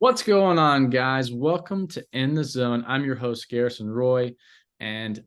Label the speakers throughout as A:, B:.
A: What's going on, guys? Welcome to In the Zone. I'm your host, Garrison Roy, and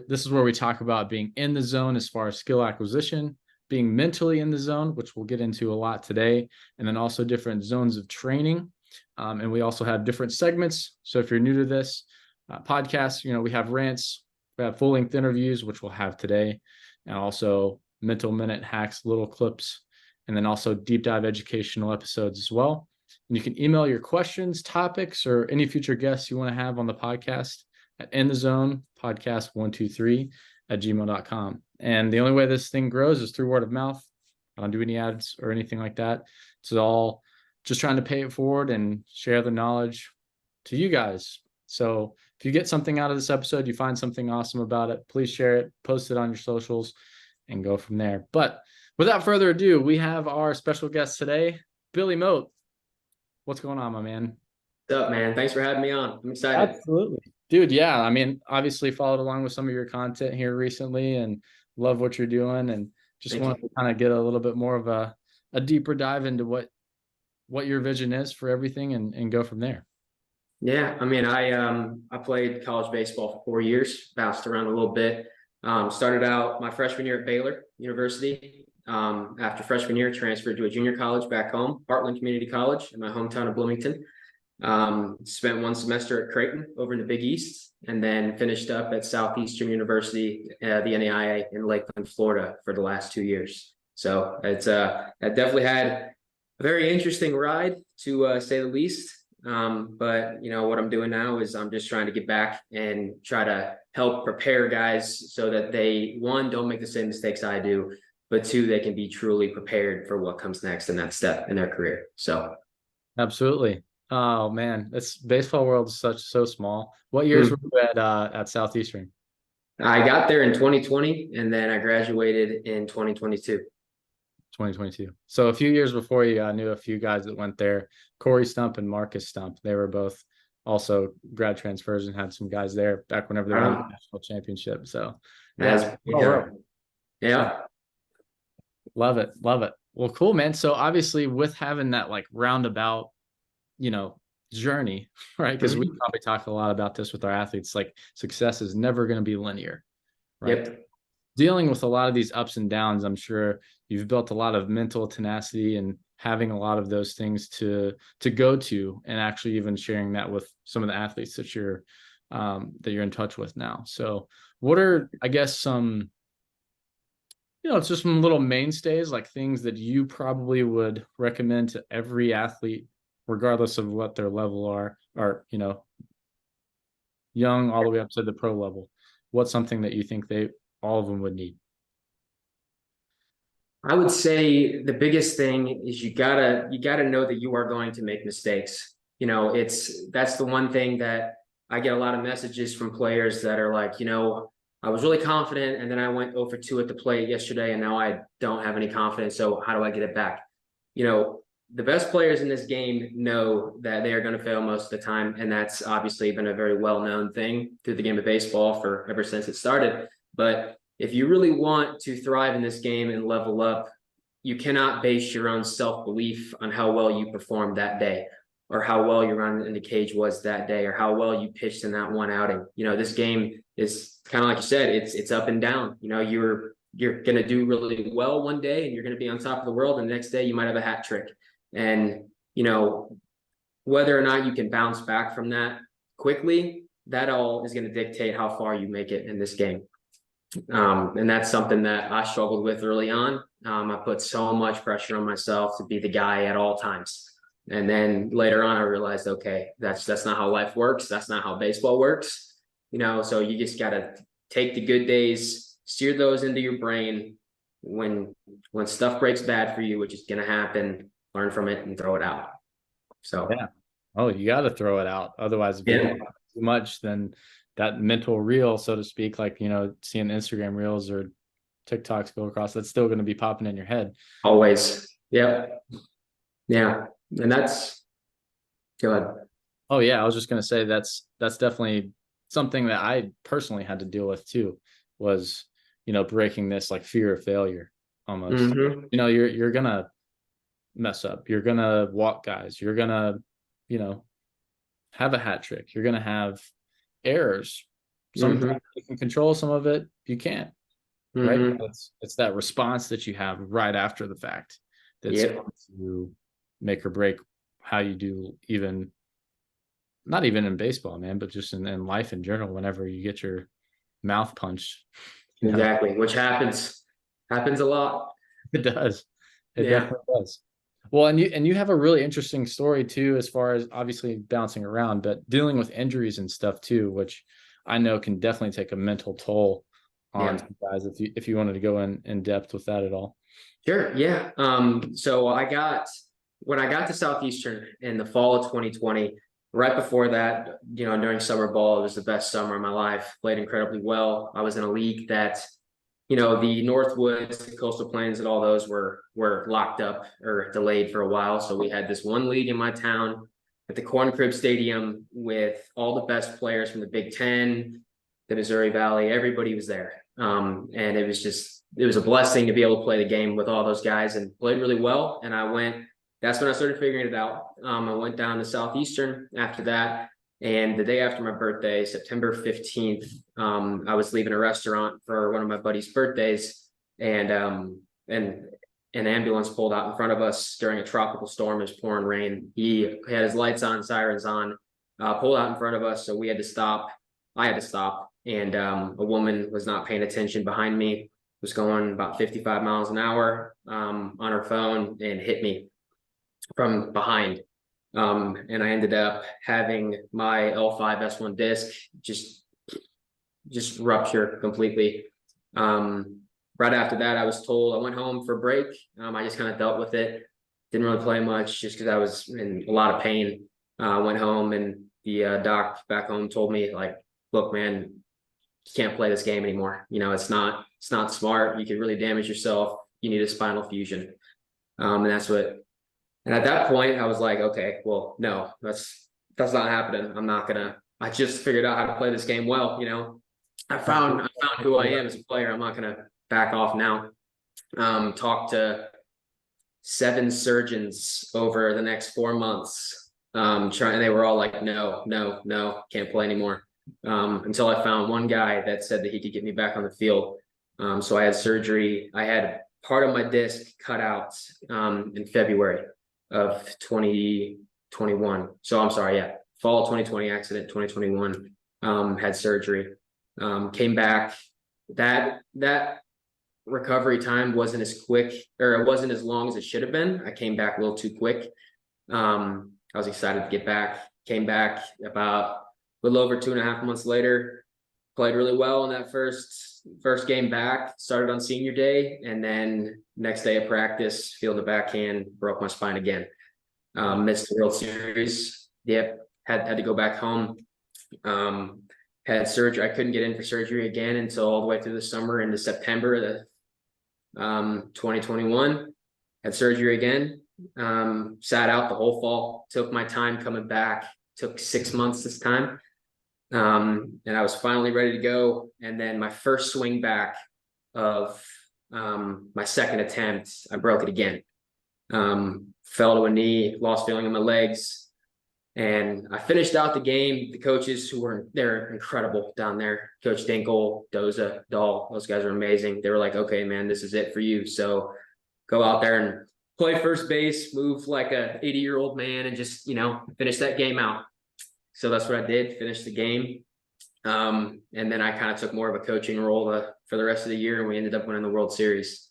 A: this is where we talk about being in the zone as far as skill acquisition, being mentally in the zone, which we'll get into a lot today, and then also different zones of training. And we also have different segments. So if you're new to this podcast, we have rants, we have full-length interviews, which we'll have today, and also mental minute hacks, little clips, and then also deep dive educational episodes as well. And you can email your questions, topics, or any future guests you want to have on the podcast at inthezonepodcast123@gmail.com. And the only way this thing grows is through word of mouth. I don't do any ads or anything like that. It's all just trying to pay it forward and share the knowledge to you guys. So if you get something out of this episode, you find something awesome about it, please share it, post it on your socials, and go from there. But without further ado, we have our special guest today, Billy Mote. What's going on, my man?
B: What's up, man? Thanks for having me on. I'm excited.
A: Absolutely. Dude, yeah. I mean, obviously followed along with some of your content here recently and love what you're doing, and just want to kind of get a little bit more of a deeper dive into what your vision is for everything and go from there.
B: Yeah, I mean, I played college baseball for 4 years, bounced around a little bit. Started out my freshman year at Baylor University. After freshman year, transferred to a junior college back home, Heartland Community College in my hometown of Bloomington. Spent 1 semester at Creighton over in the Big East, and then finished up at Southeastern University, the NAIA in Lakeland, Florida for the last 2 years. So it's I definitely had a very interesting ride, to say the least. But what I'm doing now is I'm just trying to get back and try to help prepare guys so that they, one, don't make the same mistakes I do, but two, they can be truly prepared for what comes next in that step in their career. So
A: absolutely. Oh man, this baseball world is so small. What years were you at Southeastern?
B: I got there in 2020, and then I graduated in 2022.
A: 2022. So a few years before you, I knew a few guys that went there. Corey Stump and Marcus Stump. They were both also grad transfers and had some guys there back whenever they won the national championship. So
B: yeah.
A: Love it. Love it. Well, cool, man. So obviously with having that like roundabout, journey, right? Because we probably talk a lot about this with our athletes, like success is never going to be linear, right?
B: Yep.
A: Dealing with a lot of these ups and downs, I'm sure you've built a lot of mental tenacity and having a lot of those things to go to, and actually even sharing that with some of the athletes that you're in touch with now. So what are, I guess, some, it's just some little mainstays, like things that you probably would recommend to every athlete, regardless of what their level are, or, young all the way up to the pro level. What's something that you think all of them would need?
B: I would say the biggest thing is you gotta know that you are going to make mistakes. That's the one thing that I get a lot of messages from players that are like, I was really confident, and then I went 0 for 2 at the plate yesterday, and now I don't have any confidence. So how do I get it back? The best players in this game know that they are going to fail most of the time, and that's obviously been a very well-known thing through the game of baseball for ever since it started. But if you really want to thrive in this game and level up, you cannot base your own self-belief on how well you performed that day, or how well your run in the cage was that day, or how well you pitched in that one outing. This game is kind of like you said, it's up and down. You're going to do really well one day and you're going to be on top of the world, and the next day you might have a hat trick. And, whether or not you can bounce back from that quickly, that all is going to dictate how far you make it in this game. And that's something that I struggled with early on. I put so much pressure on myself to be the guy at all times. And then later on, I realized, okay, that's not how life works. That's not how baseball works. So you just got to take the good days, steer those into your brain. When stuff breaks bad for you, which is going to happen, learn from it and throw it out. So,
A: yeah. Oh, you got to throw it out. Otherwise, if you don't have too much, then that mental reel, so to speak, like, seeing Instagram reels or TikToks go across, that's still going to be popping in your head.
B: Always. Yep. Yeah. And that's good.
A: Oh yeah. I was just going to say that's definitely something that I personally had to deal with too, was, breaking this like fear of failure almost. You're going to mess up. You're going to walk guys. You're going to have a hat trick. You're going to have errors. Sometimes
B: Mm-hmm.
A: you can control some of it. You can't, right?
B: Mm-hmm.
A: It's that response that you have right after the fact that's going
B: Yep.
A: to make or break how you do, even not even in baseball, man, but just in life in general. Whenever you get your mouth punched, you know,
B: Exactly. Which happens a lot.
A: it does. It
B: Yeah.
A: definitely does. Well, and you have a really interesting story too, as far as obviously bouncing around, but dealing with injuries and stuff too, which I know can definitely take a mental toll on
B: Yeah.
A: some guys. If you wanted to go in depth with that at all.
B: Sure. Yeah. So when I got to Southeastern in the fall of 2020, right before that, during summer ball, it was the best summer of my life. Played incredibly well. I was in a league that, the Northwoods, the Coastal Plains, and all those were locked up or delayed for a while. So we had this one league in my town at the Corn Crib Stadium with all the best players from the Big Ten, the Missouri Valley. Everybody was there, and it was a blessing to be able to play the game with all those guys, and played really well. And that's when I started figuring it out. I went down to Southeastern after that. And the day after my birthday, September 15th, I was leaving a restaurant for one of my buddy's birthdays, and an ambulance pulled out in front of us during a tropical storm. It was pouring rain. He had his lights on, sirens on, pulled out in front of us. So we had to stop. I had to stop. And a woman was not paying attention behind me, was going about 55 miles an hour on her phone, and hit me from behind. And I ended up having my L5-S1 disc just rupture completely. Right after that, I was told I went home for a break. I just kind of dealt with it. Didn't really play much just because I was in a lot of pain. Went home, and the doc back home told me, like, look, man, you can't play this game anymore. It's not smart. You could really damage yourself. You need a spinal fusion. And at that point, I was like, okay, well, no, that's not happening. I just figured out how to play this game well. I found who I am as a player. I'm not gonna back off now. Talked to 7 surgeons over the next 4 months. They were all like, no, no, no, can't play anymore. Until I found one guy that said that he could get me back on the field. So I had surgery. I had part of my disc cut out in February of 2021. So I'm sorry, yeah, fall of 2020, accident 2021. Had surgery. Came back. That recovery time wasn't as quick, or it wasn't as long as it should have been. I came back a little too quick. I was excited to get back. Came back about a little over 2.5 months later. Played really well in that first game back. Started on senior day, and then next day of practice, field a backhand, broke my spine again. Missed the World Series. Yep, had to go back home. Had surgery. I couldn't get in for surgery again until all the way through the summer into September of 2021. Had surgery again. Sat out the whole fall. Took my time coming back. Took 6 months this time. And I was finally ready to go. And then my first swing back of my second attempt, I broke it again. Fell to a knee, lost feeling in my legs. And I finished out the game. The coaches they're incredible down there. Coach Dinkle, Doza, Dahl, those guys are amazing. They were like, okay, man, this is it for you. So go out there and play first base, move like a 80-year-old man, and just, finish that game out. So that's what I did, finish the game. And then I kind of took more of a coaching role for the rest of the year, and we ended up winning the World Series.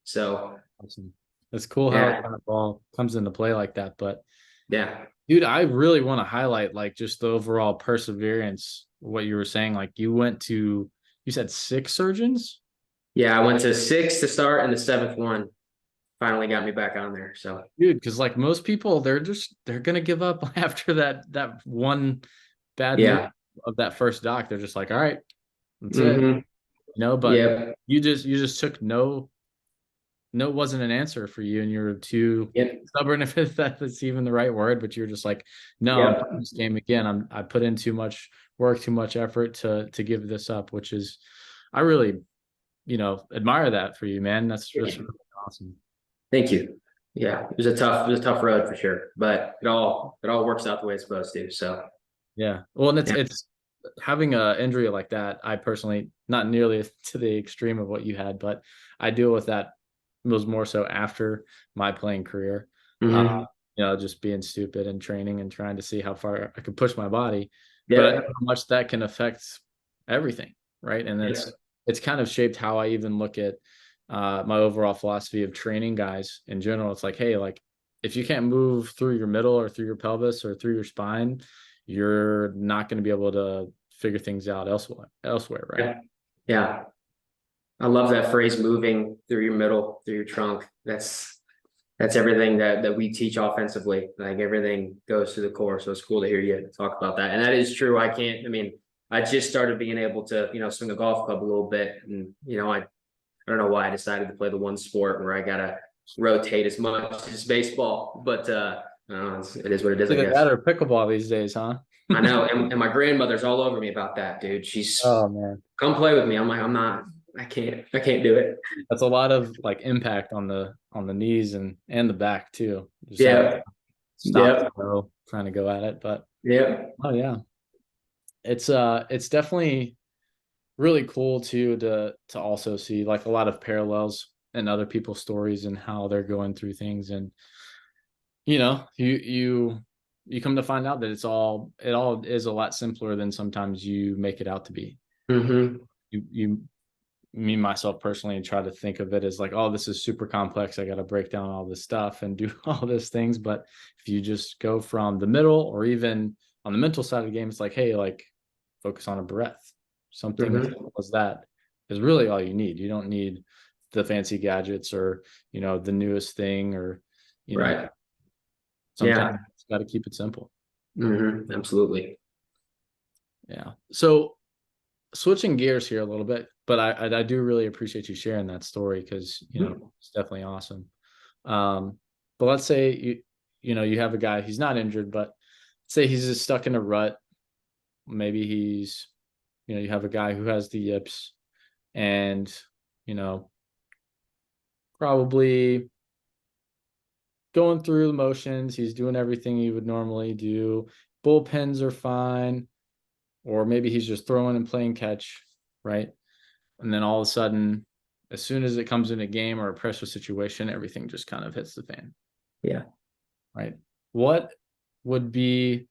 B: So
A: awesome. It's cool how it kind of all comes into play like that. But
B: yeah,
A: dude, I really want to highlight like just the overall perseverance, what you were saying. Like you said 6 surgeons?
B: Yeah, I went to 6 to start, and the 7th one finally got me back on there. So
A: dude, because like most people, they're gonna give up after that one bad news of that first doc. They're just like, all right, that's it. But
B: yeah,
A: you just took no wasn't an answer for you, and you're too stubborn, if that's even the right word, but you're just like, no, I'm playing this game again. I put in too much work, too much effort to give this up, which is, I really admire that for you, man. That's really awesome.
B: Thank you. Yeah, it was a tough road for sure, but it all works out the way it's supposed to. So
A: Yeah. Well, and
B: yeah.
A: it's having a injury like that. I personally, not nearly to the extreme of what you had, but I deal with that was more so after my playing career. Uh,
B: Hmm.
A: just being stupid and training and trying to see how far I could push my body. But I know
B: Yep.
A: how much that can affect everything, right? And
B: Yeah.
A: it's kind of shaped how I even look at my overall philosophy of training guys in general. It's like, hey, like if you can't move through your middle or through your pelvis or through your spine, you're not going to be able to figure things out elsewhere, right?
B: Yeah. Yeah. I love that phrase, moving through your middle, through your trunk. That's everything that we teach offensively. Like everything goes to the core. So it's cool to hear you talk about that. And that is true. I mean, I just started being able to, swing a golf club a little bit. And, I don't know why I decided to play the one sport where I gotta rotate as much as baseball. But I don't know, it is what it is, I
A: Either
B: guess.
A: that or pickleball these days, huh?
B: I know. And my grandmother's all over me about that, dude. She's
A: Oh man,
B: come play with me. I'm like, I'm not, I can't do it.
A: that's a lot of like impact on the knees and the back too. Just having to
B: Yeah.
A: stop the
B: Yep.
A: flow, trying to go at it. But
B: Yep.
A: oh yeah, it's definitely really cool too to also see like a lot of parallels in other people's stories and how they're going through things. And you come to find out that it all is a lot simpler than sometimes you make it out to be.
B: Hmm.
A: You Me myself personally try to think of it as like, oh, this is super complex, I got to break down all this stuff and do all these things. But if you just go from the middle or even on the mental side of the game, it's like, hey, like focus on a breath. Something as
B: Hmm.
A: simple as that is really all you need. You don't need the fancy gadgets or the newest thing, or you know
B: Right.
A: sometimes
B: Yeah.
A: it's got to keep it simple.
B: Hmm. Absolutely.
A: Yeah. So switching gears here a little bit, but I do really appreciate you sharing that story because it's definitely awesome. But let's say you have a guy, he's not injured, but say he's just stuck in a rut. Maybe you have a guy who has the yips and you know probably going through the motions. He's doing everything he would normally do. Bullpens are fine, or maybe he's just throwing and playing catch, right? And then all of a sudden, as soon as it comes in a game or a pressure situation, everything just kind of hits the fan,
B: Yeah.
A: right? What would be,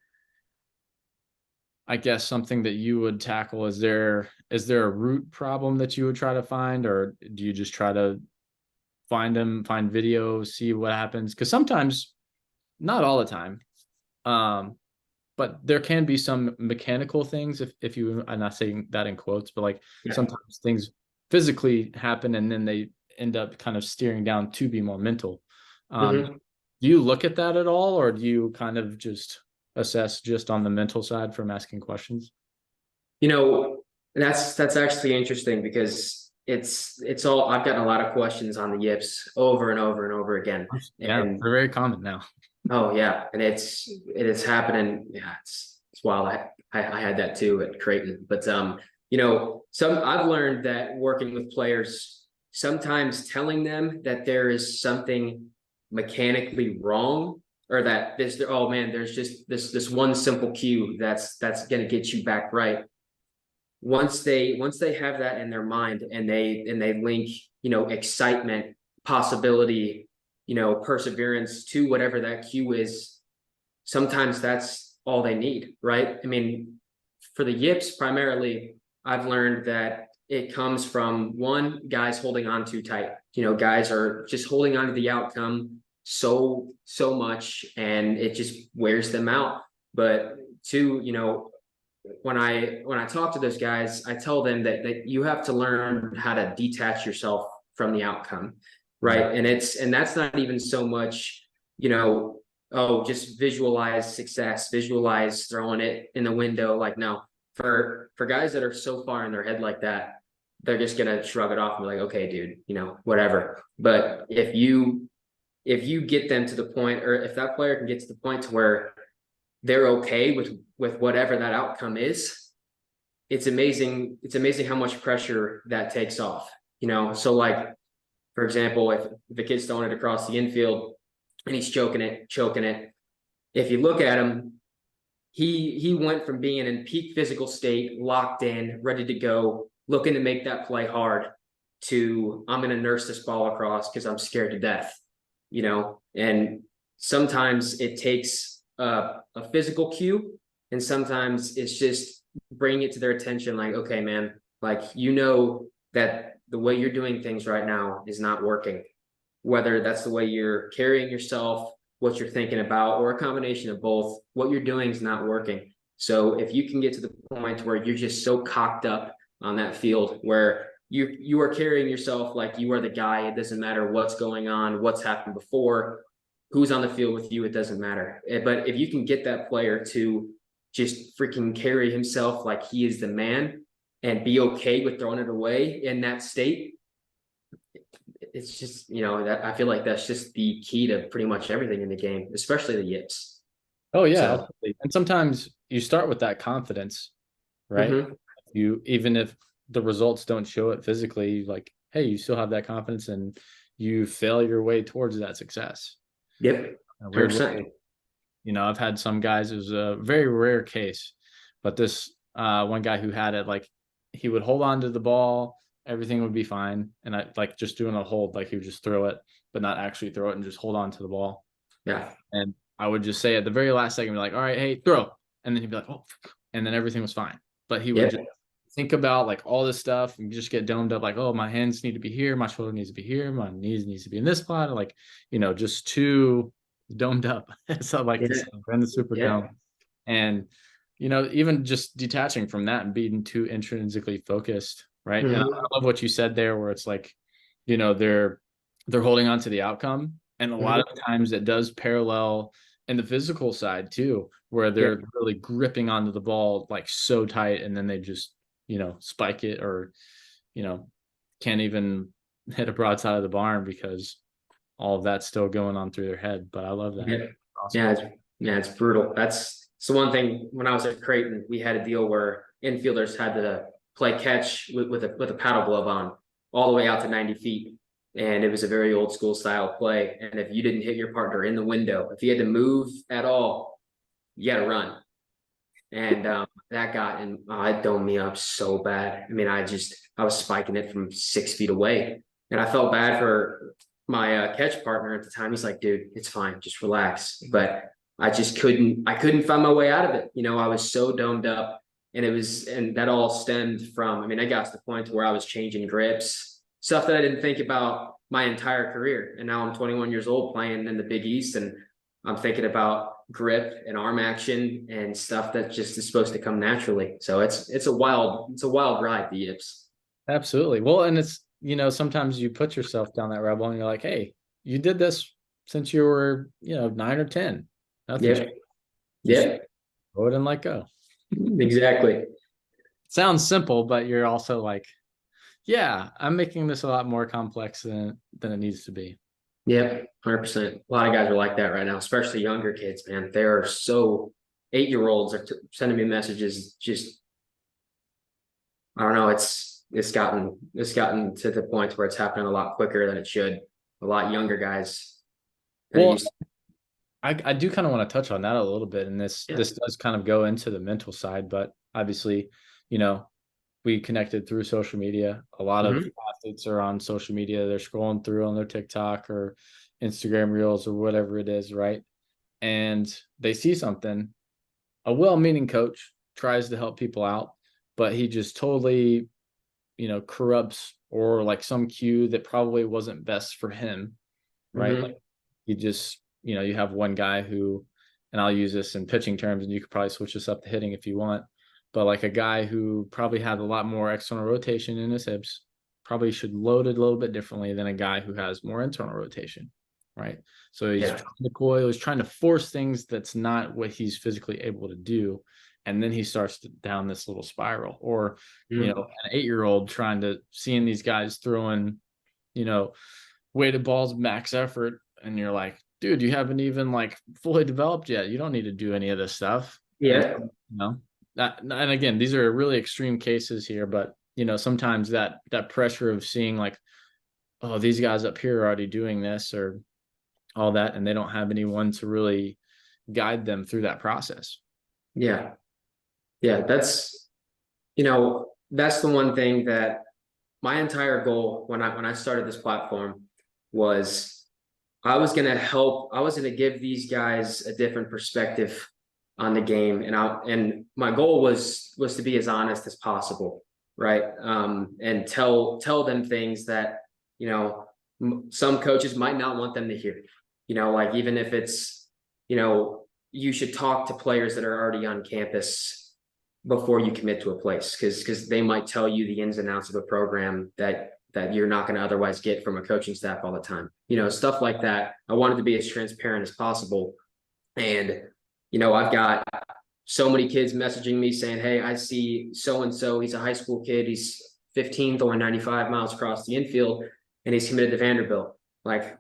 A: I guess, something that you would tackle? Is there a root problem that you would try to find, or do you just try to find videos, see what happens? Because sometimes, not all the time, um, but there can be some mechanical things if you, I'm not saying that in quotes, but like
B: Yeah.
A: sometimes things physically happen and then they end up kind of steering down to be more mental. um
B: Hmm.
A: do you look at that at all, or do you kind of just assess just on the mental side from asking questions?
B: You know, that's actually interesting because it's all I've gotten a lot of questions on the yips over and over and over again.
A: Yeah,
B: And
A: they're very common now.
B: oh yeah, and it is happening. Yeah, it's wild. I had that too at Creighton. But some I've learned that working with players, sometimes telling them that there is something mechanically wrong, or that this, oh man, there's just this one simple cue that's gonna get you back right. Once they have that in their mind, and they link, excitement, possibility, perseverance to whatever that cue is, sometimes that's all they need, right? I mean, for the yips primarily, I've learned that it comes from, one, guys holding on too tight. Guys are just holding on to the outcome so much, and it just wears them out. But two, when I talk to those guys, I tell them that you have to learn how to detach yourself from the outcome,
A: Yeah.
B: right? And that's not even so much, oh, just visualize success, visualize throwing it in the window. Like, no, for guys that are so far in their head like that, they're just gonna shrug it off and be like, okay, dude, whatever. But if you get them to the point, or if that player can get to the point to where they're okay with whatever that outcome is, it's amazing how much pressure that takes off. So like, for example, if the kid's throwing it across the infield, and he's choking it, choking it. If you look at him, he went from being in peak physical state, locked in, ready to go, looking to make that play hard, to I'm going to nurse this ball across because I'm scared to death, you know. And sometimes it takes a physical cue, and sometimes it's just bringing it to their attention, like, okay, man, like, you know that the way you're doing things right now is not working, whether that's the way you're carrying yourself, what you're thinking about, or a combination of both. What you're doing is not working. So if you can get to the point where you're just so cocked up on that field, where you are carrying yourself like you are the guy, it doesn't matter what's going on, what's happened before, who's on the field with you, it doesn't matter. But if you can get that player to just freaking carry himself like he is the man and be okay with throwing it away in that state, it's just, you know, that I feel like that's just the key to pretty much everything in the game, especially the yips.
A: Oh yeah,
B: So,
A: absolutely. And sometimes you start with that confidence, right?
B: mm-hmm.
A: You, even if the results don't show it physically, like, hey, you still have that confidence and you fail your way towards that success.
B: Yep,
A: In a weird
B: 100%.
A: way. You know, I've had some guys, it was a very rare case, but this one guy who had it, like, he would hold on to the ball, everything would be fine. And I like just doing a hold, like he would just throw it, but not actually throw it and just hold on to the ball.
B: Yeah.
A: And I would just say at the very last second, be like, all right, hey, throw. And then he'd be like, oh, and then everything was fine. But he would just
B: Yep.
A: think about like all this stuff and just get domed up, like, oh, my hands need to be here, my shoulder needs to be here, my knees needs to be in this spot. Like, you know, just too domed up. So I like to
B: Yeah.
A: say, in the super
B: Yeah.
A: dome. And, you know, even just detaching from that and being too intrinsically focused, right? And
B: Mm-hmm.
A: I love what you said there, where it's like, you know, they're holding on to the outcome. And a lot
B: Mm-hmm.
A: of times it does parallel in the physical side too, where
B: Yeah.
A: they're really gripping onto the ball like so tight, and then they just, you know, spike it, or, you know, can't even hit a broadside of the barn because all of that's still going on through their head. But I love that.
B: Yeah.
A: Awesome.
B: Yeah. It's brutal. That's so one thing. When I was at Creighton, we had a deal where infielders had to play catch with a paddle glove on all the way out to 90 feet. And it was a very old school style play. And if you didn't hit your partner in the window, if you had to move at all, you got to run. And that got, and it domed me up so bad. I mean, I was spiking it from 6 feet away, and I felt bad for my catch partner at the time. He's like, dude, it's fine, just relax. But I couldn't find my way out of it. You know, I was so domed up, and that all stemmed from, I mean, I got to the point where I was changing grips, stuff that I didn't think about my entire career. And now I'm 21 years old playing in the Big East, and I'm thinking about grip and arm action and stuff that just is supposed to come naturally. So it's a wild ride, the yips.
A: Absolutely. Well, and it's, you know, sometimes you put yourself down that rabbit hole and you're like, hey, you did this since you were, you know, 9 or 10. Nothing
B: Yeah.
A: changed. Just
B: Yeah.
A: go it and let go.
B: Exactly.
A: Sounds simple, but you're also like, yeah, I'm making this a lot more complex than it needs to be.
B: Yeah. 100%. A lot of guys are like that right now, especially younger kids, man. They are so 8-year-olds are sending me messages. Just, I don't know. It's gotten to the point where it's happening a lot quicker than it should. A lot younger guys that
A: Well,
B: used to,
A: I do kind of want to touch on that a little bit, and
B: yeah.
A: this does kind of go into the mental side, but obviously, you know, we connected through social media. A lot of
B: Mm-hmm.
A: athletes are on social media. They're scrolling through on their TikTok or Instagram reels or whatever it is, right? And they see something. A well-meaning coach tries to help people out, but he just totally, you know, corrupts, or like some cue that probably wasn't best for him, right? Like
B: Mm-hmm.
A: you just, you know, you have one guy who, and I'll use this in pitching terms, and you could probably switch this up to hitting if you want, but like a guy who probably had a lot more external rotation in his hips probably should load it a little bit differently than a guy who has more internal rotation, right? So he's
B: Yeah.
A: trying to coil, he's trying to force things that's not what he's physically able to do. And then he starts down this little spiral. Or, you
B: Mm-hmm.
A: know, an 8-year-old trying to seeing these guys throwing, you know, weighted balls max effort, and you're like, dude, you haven't even like fully developed yet, you don't need to do any of this stuff. And
B: Yeah.
A: you know that, and again, these are really extreme cases here, but you know, sometimes that pressure of seeing like, oh, these guys up here are already doing this, or all that, and they don't have anyone to really guide them through that process.
B: Yeah. Yeah. That's the one thing that my entire goal when I started this platform was I was gonna give these guys a different perspective on the game. And my goal was to be as honest as possible, right? And tell them things that, some coaches might not want them to hear. Like even if it's, you should talk to players that are already on campus before you commit to a place, because they might tell you the ins and outs of a program that you're not going to otherwise get from a coaching staff all the time. Stuff like that. I wanted to be as transparent as possible. And, I've got so many kids messaging me saying, hey, I see so and so. He's a high school kid. He's 15, throwing 95 miles across the infield, and he's committed to Vanderbilt. Like,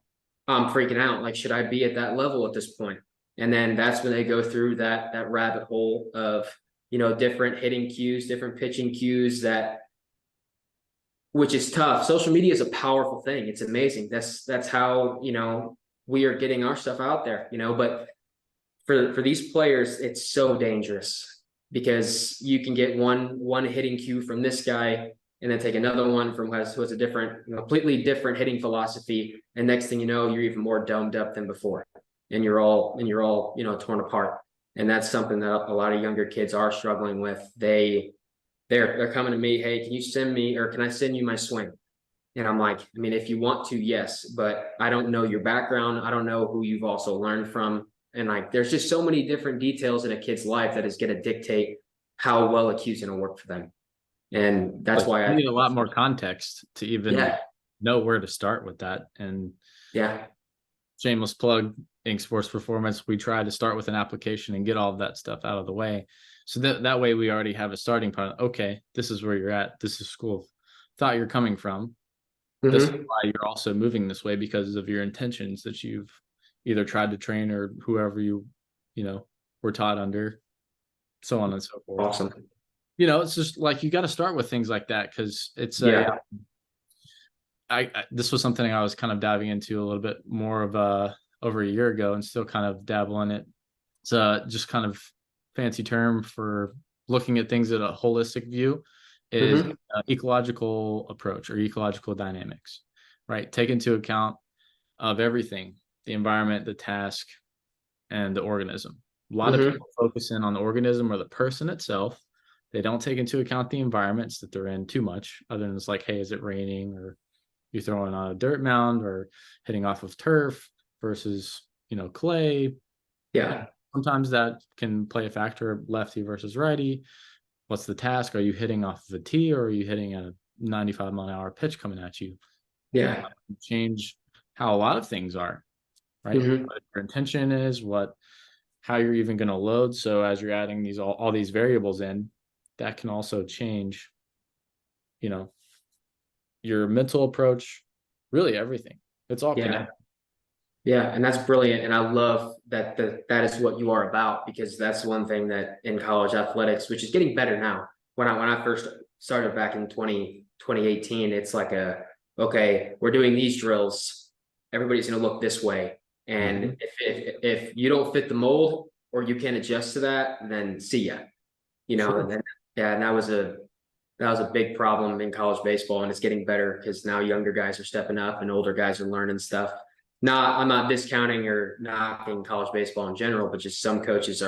B: I'm freaking out. Like, should I be at that level at this point? And then that's when they go through that rabbit hole of, different hitting cues, different pitching cues, which is tough. Social media is a powerful thing. It's amazing. That's how, we are getting our stuff out there, but for these players, it's so dangerous because you can get one hitting cue from this guy and then take another one from who has a different, completely different hitting philosophy. And next thing you know, you're even more domed up than before. And you're all, torn apart. And that's something that a lot of younger kids are struggling with. They're coming to me, hey, can you send me, or can I send you my swing? And I'm like, I mean, if you want to, yes, but I don't know your background. I don't know who you've also learned from. And like, there's just so many different details in a kid's life that is going to dictate how well a cue's going to work for them. And that's why
A: I need a lot more context to even know where to start with that. And shameless plug, Ink Sports Performance, we try to start with an application and get all of that stuff out of the way. So that way we already have a starting point. Okay, this is where you're at. This is school. Thought you're coming from. This is why you're also moving this way, because of your intentions that you've either tried to train or whoever you were taught under, so on and so forth.
B: Awesome.
A: It's just like you got to start with things like that, because it's this was something I was kind of diving into a little bit more of over a year ago, and still kind of dabble in it. It's just kind of fancy term for looking at things at a holistic view is ecological approach or ecological dynamics, right? Take into account of everything, the environment, the task, and the organism. A lot of people focus in on the organism or the person itself. They don't take into account the environments that they're in too much, other than it's like, hey, is it raining, or you're throwing on a dirt mound or hitting off of turf versus, clay.
B: Yeah.
A: Sometimes that can play a factor, lefty versus righty. What's the task? Are you hitting off of a tee, or are you hitting a 95-mile-an-hour pitch coming at you?
B: Yeah.
A: Change how a lot of things are, right? What your intention is, how you're even going to load. So as you're adding all these variables in, that can also change, your mental approach, really everything. It's all connected.
B: Yeah, and that's brilliant. And I love that that is what you are about, because that's one thing that in college athletics, which is getting better now. When I first started back in 2018, it's like okay, we're doing these drills. Everybody's going to look this way. And if you don't fit the mold or you can't adjust to that, then see ya. And then, and that was a big problem in college baseball, and it's getting better because now younger guys are stepping up and older guys are learning stuff. I'm not discounting or knocking college baseball in general, but just some coaches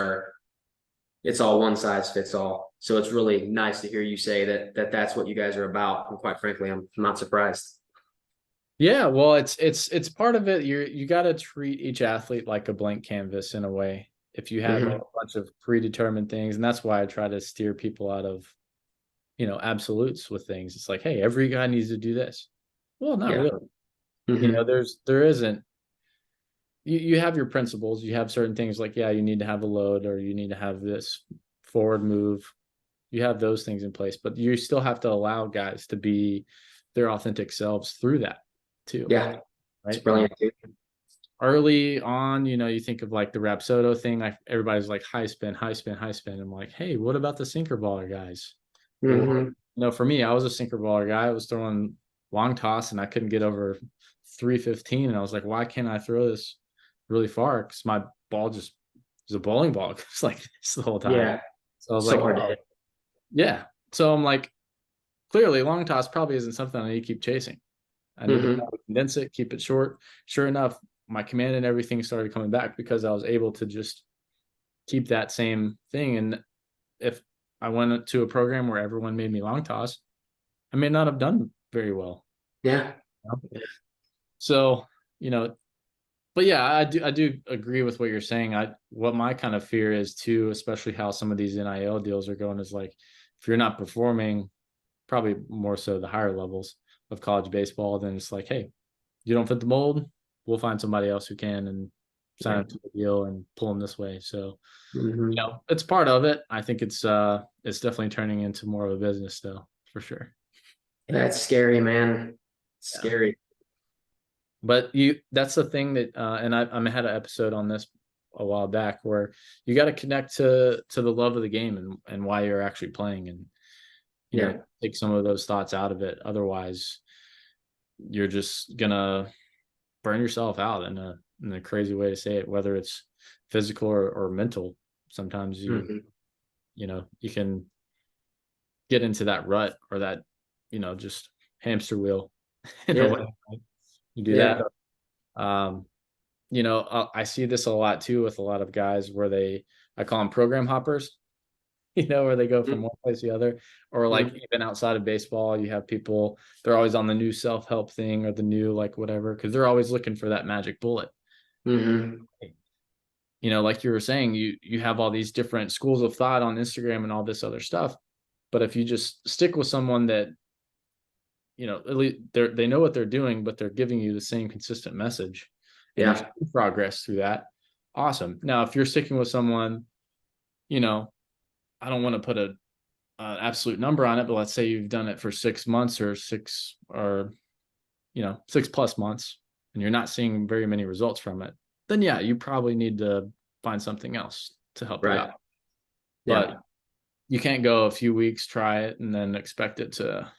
B: it's all one size fits all. So it's really nice to hear you say that's what you guys are about. And quite frankly, I'm not surprised.
A: Yeah, well, it's part of it. You got to treat each athlete like a blank canvas in a way. If you have a bunch of predetermined things, and that's why I try to steer people out of, absolutes with things. It's like, hey, every guy needs to do this. Well, not really. There isn't. You have your principles. You have certain things like, yeah, you need to have a load, or you need to have this forward move. You have those things in place, but you still have to allow guys to be their authentic selves through that too.
B: Yeah,
A: right.
B: It's brilliant.
A: Early on, you think of like the Rapsodo thing, like everybody's like high spin, high spin, high spin. I'm like, hey, what about the sinker baller guys? Or, for me, I was a sinker baller guy. I was throwing long toss and I couldn't get over 315. And I was like, why can't I throw this really far because my ball just was a bowling ball. It's like this the whole time.
B: Yeah.
A: So I was
B: So
A: like,
B: hard to
A: oh,
B: hit.
A: yeah. So I'm like, clearly long toss probably isn't something I need to keep chasing. I need to
B: Hmm.
A: probably condense it, keep it short. Sure enough, my command and everything started coming back because I was able to just keep that same thing. And if I went to a program where everyone made me long toss, I may not have done very well.
B: Yeah.
A: You know? So, you know, but yeah, I do agree with what you're saying. What my kind of fear is too, especially how some of these NIL deals are going, is like if you're not performing, probably more so the higher levels of college baseball, then it's like, hey, you don't fit the mold, we'll find somebody else who can and sign
B: Yeah.
A: up to the deal and pull them this way. So,
B: Hmm.
A: it's part of it. I think it's definitely turning into more of a business though, for sure.
B: That's scary, man.
A: Yeah.
B: Scary.
A: But that's the thing that and I had an episode on this a while back where you got to connect to the love of the game and why you're actually playing, and
B: Yeah.
A: take some of those thoughts out of it. Otherwise, you're just gonna burn yourself out in a crazy way to say it, whether it's physical or mental. Sometimes
B: Hmm.
A: you can get into that rut or that just hamster wheel in a way.
B: Yeah.
A: Right? You do
B: Yeah.
A: that. Um, I see this a lot too with a lot of guys where I call them program hoppers. Where they go from one place to the other, or like
B: Hmm.
A: even outside of baseball, you have people, they're always on the new self-help thing or the new like whatever, because they're always looking for that magic bullet.
B: Hmm.
A: Like you were saying, you have all these different schools of thought on Instagram and all this other stuff. But if you just stick with someone that, at least they know what they're doing, but they're giving you the same consistent message and you see
B: Yeah.
A: progress through that, awesome. Now, if you're sticking with someone, you know, I don't want to put an absolute number on it, but let's say you've done it for 6 months or 6+ months and you're not seeing very many results from it, then yeah, you probably need to find something else to help you
B: Right.
A: out. But
B: Yeah.
A: you can't go a few weeks, try it, and then expect it to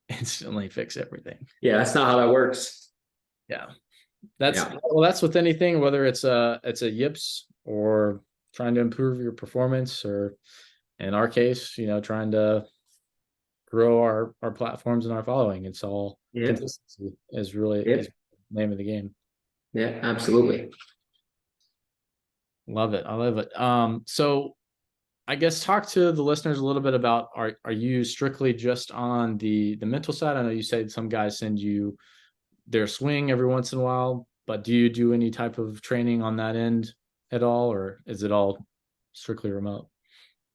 A: instantly fix everything.
B: Yeah. That's not how that works.
A: Yeah.
B: Yeah.
A: That's with anything, whether it's a yips or trying to improve your performance, or in our case, trying to grow our platforms and our following. It's all
B: Yeah.
A: consistency is really
B: Yeah.
A: is the name of the game.
B: Yeah. Absolutely.
A: Love it. I love it. So I guess talk to the listeners a little bit about, are you strictly just on the mental side? I know you said some guys send you their swing every once in a while, but do you do any type of training on that end at all, or is it all strictly remote?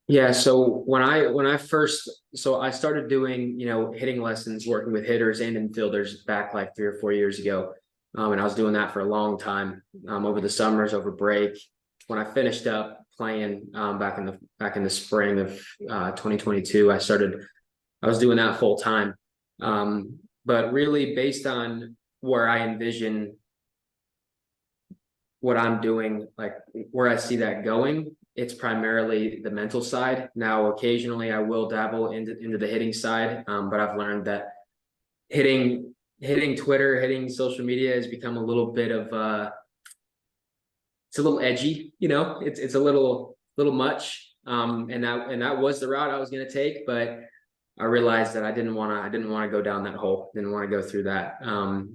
B: Yeah, so when I started doing, hitting lessons, working with hitters and infielders back like 3 or 4 years ago. And I was doing that for a long time, over the summers, over break. When I finished up playing, back in the spring of 2022, I was doing that full time. But really based on where I envision what I'm doing, like where I see that going, it's primarily the mental side. Now, occasionally I will dabble into the hitting side, but I've learned that hitting Twitter, hitting social media has become a little bit of it's a little edgy, it's a little much. And that was the route I was gonna take, but I realized that I didn't want to go down that hole, didn't want to go through that.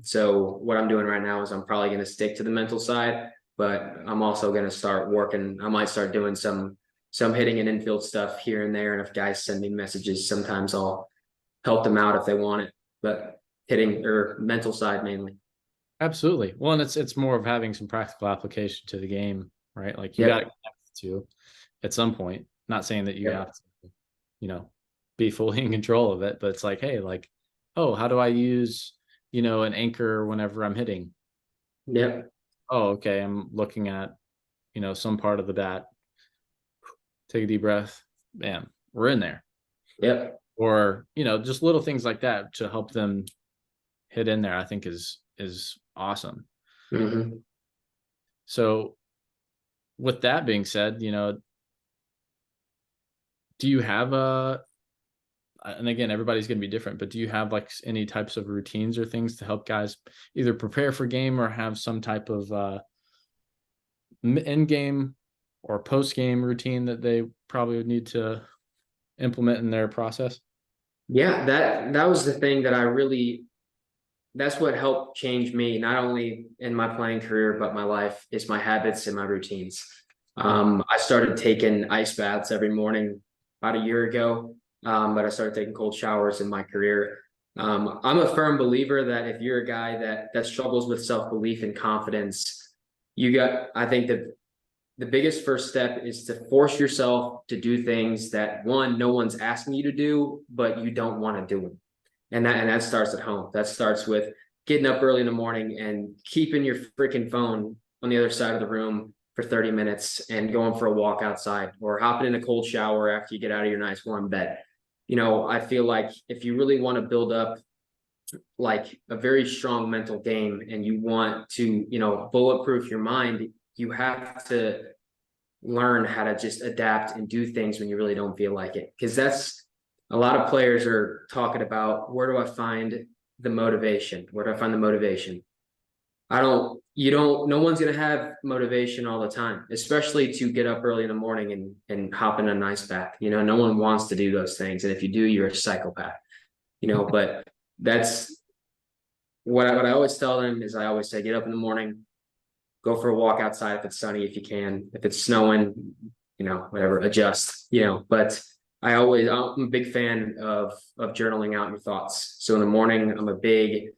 B: So what I'm doing right now is I'm probably going to stick to the mental side, but I'm also going to start working. I might start doing some hitting and infield stuff here and there. And if guys send me messages, sometimes I'll help them out if they want it. But hitting or mental side mainly.
A: Absolutely. Well, and it's more of having some practical application to the game, right? Like you got to
B: Yep.
A: connect to at some point. Not saying that you
B: Yep.
A: have to, you know, be fully in control of it, but it's like, hey, like, oh, how do I use, an anchor whenever I'm hitting?
B: Yep.
A: Oh, okay, I'm looking at, some part of the bat. Take a deep breath. Bam, we're in there.
B: Yep.
A: Or, just little things like that to help them hit in there, I think is awesome.
B: Hmm.
A: So with that being said, do you have and again, everybody's going to be different, but do you have like any types of routines or things to help guys either prepare for game or have some type of in-game or post-game routine that they probably would need to implement in their process?
B: Yeah, that was the thing that I really that's what helped change me, not only in my playing career, but my life, is my habits and my routines. I started taking ice baths every morning about a year ago, but I started taking cold showers in my career. I'm a firm believer that if you're a guy that struggles with self-belief and confidence, I think that the biggest first step is to force yourself to do things that, one, no one's asking you to do, but you don't want to do them. And that starts at home. That starts with getting up early in the morning and keeping your freaking phone on the other side of the room for 30 minutes and going for a walk outside, or hopping in a cold shower after you get out of your nice warm bed. I feel like if you really want to build up like a very strong mental game, and you want to, bulletproof your mind, you have to learn how to just adapt and do things when you really don't feel like it. Because that's a lot of players are talking about, where do I find the motivation? Where do I find the motivation? No one's going to have motivation all the time, especially to get up early in the morning and hop in a nice bath. No one wants to do those things. And if you do, you're a psychopath, but that's what I always tell them is, I always say, get up in the morning, go for a walk outside if it's sunny, if you can. If it's snowing, whatever, adjust, but I'm a big fan of journaling out your thoughts. So in the morning, I'm a big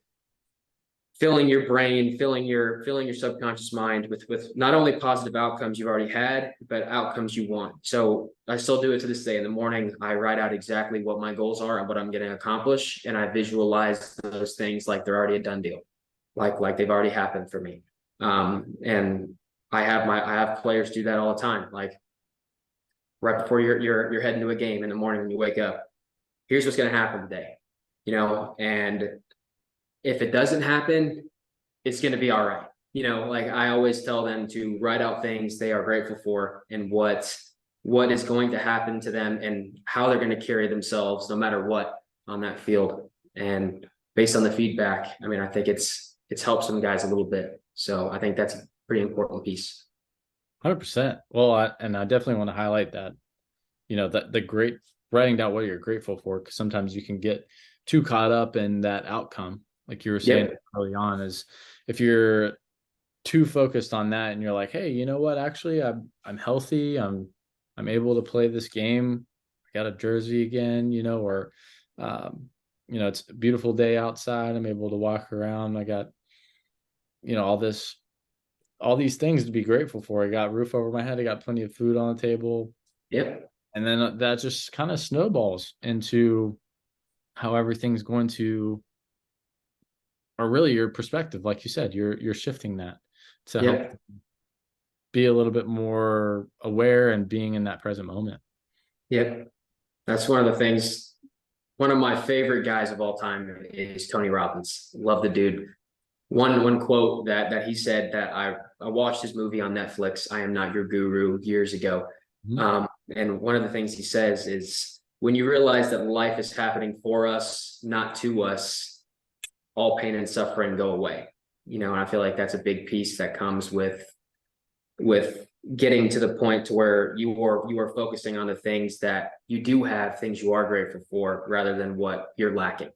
B: filling your brain, filling your subconscious mind with not only positive outcomes you've already had, but outcomes you want. So I still do it to this day. In the morning, I write out exactly what my goals are and what I'm going to accomplish, and I visualize those things like they're already a done deal, like they've already happened for me. And I have players do that all the time. Like, right before you're heading to a game in the morning when you wake up, here's what's going to happen today, and if it doesn't happen, it's going to be all right. Like, I always tell them to write out things they are grateful for, and what is going to happen to them, and how they're going to carry themselves no matter what on that field. And based on the feedback, I think it's helped some guys a little bit. So I think that's a pretty important piece.
A: 100%. Well, I definitely want to highlight that, that the great writing down what you're grateful for, because sometimes you can get too caught up in that outcome. Like you were saying early on, is if you're too focused on that and you're like, hey, you know what? Actually, I'm healthy. I'm able to play this game. I got a jersey again, or it's a beautiful day outside. I'm able to walk around. I got, all these things to be grateful for. I got a roof over my head. I got plenty of food on the table.
B: Yep.
A: And then that just kind of snowballs into how everything's going to, or really your perspective. Like you said, you're shifting that to help be a little bit more aware and being in that present moment.
B: Yep. That's one of the things. One of my favorite guys of all time is Tony Robbins. Love the dude. One quote that he said, that I watched his movie on Netflix, I Am Not Your Guru, years ago.
A: Mm-hmm.
B: And one of the things he says is, when you realize that life is happening for us, not to us, all pain and suffering go away. And I feel like that's a big piece that comes with getting to the point to where you are focusing on the things that you do have, things you are grateful for, rather than what you're lacking.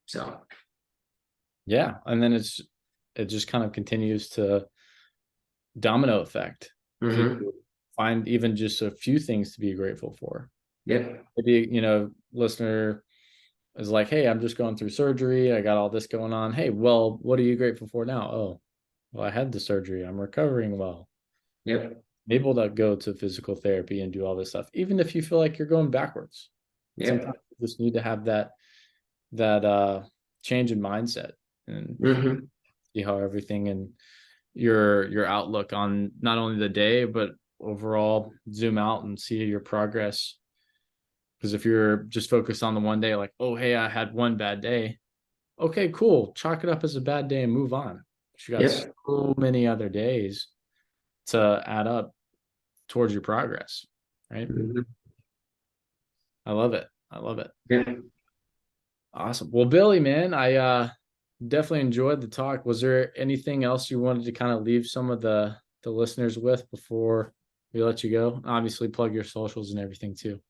B: So
A: yeah, and then it just kind of continues to domino effect.
B: mm-hmm.
A: Find even just a few things to be grateful for.
B: Yep.
A: Maybe, listener is like, hey, I'm just going through surgery. I got all this going on. Hey, well, what are you grateful for now? Oh, well, I had the surgery. I'm recovering well.
B: Yep.
A: Able to go to physical therapy and do all this stuff, even if you feel like you're going backwards.
B: Yep.
A: Sometimes you just need to have that change in mindset and
B: mm-hmm.
A: see how everything and your outlook on not only the day, but overall zoom out and see your progress. Because if you're just focused on the one day, like, oh, hey, I had one bad day. Okay, cool. Chalk it up as a bad day and move on. But you got so many other days to add up towards your progress, right?
B: Mm-hmm.
A: I love it. I love it.
B: Yeah.
A: Awesome. Well, Billy, man, I definitely enjoyed the talk. Was there anything else you wanted to kind of leave some of the the listeners with before we let you go? Obviously, plug your socials and everything too.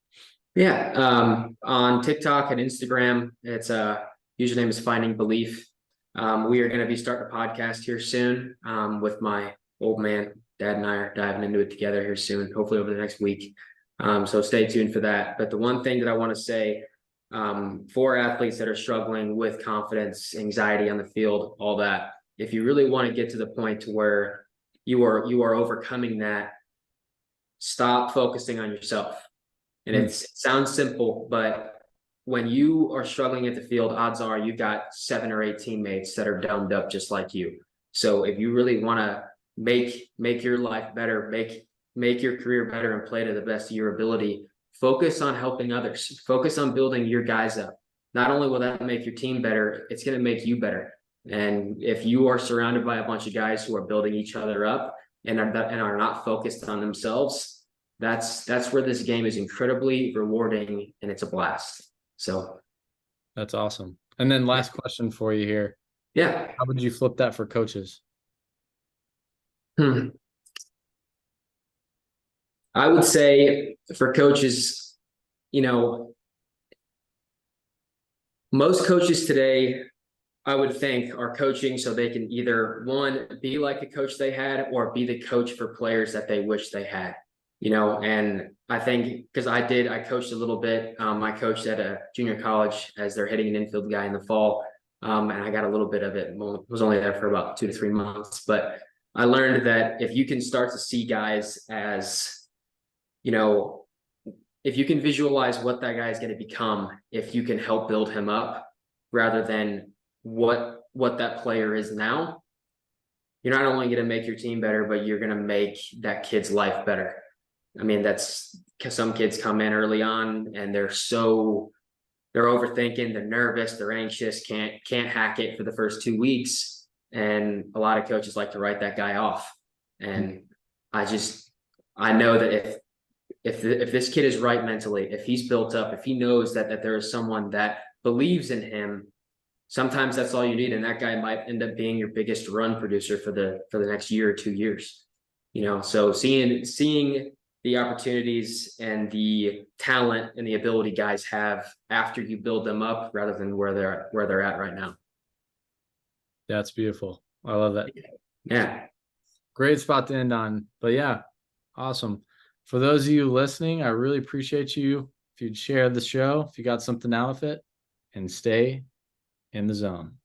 B: Yeah, on TikTok and Instagram, it's username is Finding Belief. We are going to be starting a podcast here soon with my old man. Dad and I are diving into it together here soon, hopefully over the next week. So stay tuned for that. But the one thing that I want to say for athletes that are struggling with confidence, anxiety on the field, all that, if you really want to get to the point to where you are overcoming that, stop focusing on yourself. And it sounds simple, but when you are struggling at the field, odds are you've got 7 or 8 teammates that are domed up just like you. So if you really want to make your life better, make your career better and play to the best of your ability, focus on helping others. Focus on building your guys up. Not only will that make your team better, it's going to make you better. And if you are surrounded by a bunch of guys who are building each other up and are not focused on themselves, that's where this game is incredibly rewarding and it's a blast. So
A: that's awesome. And then last question for you here.
B: Yeah.
A: How would you flip that for coaches?
B: I would say for coaches, most coaches today, I would think, are coaching so they can either, one, be like the coach they had or be the coach for players that they wish they had. And I think because I coached a little bit. I coached at a junior college as they're hitting an infield guy in the fall. And I got a little bit of it. Was only there for about 2 to 3 months, but I learned that if you can start to see guys as, if you can visualize what that guy is going to become, if you can help build him up rather than what that player is now, you're not only going to make your team better, but you're going to make that kid's life better. I mean, that's because some kids come in early on and they're overthinking, they're nervous, they're anxious, can't hack it for the first 2 weeks. And a lot of coaches like to write that guy off. And I know that if this kid is right mentally, if he's built up, if he knows that there is someone that believes in him, sometimes that's all you need. And that guy might end up being your biggest run producer for the next year or 2 years. So seeing the opportunities and the talent and the ability guys have after you build them up rather than where they're at right now.
A: That's beautiful. I love that.
B: Yeah.
A: Great spot to end on. But yeah, awesome. For those of you listening, I really appreciate you if you'd share the show, if you got something out of it, and stay in the zone.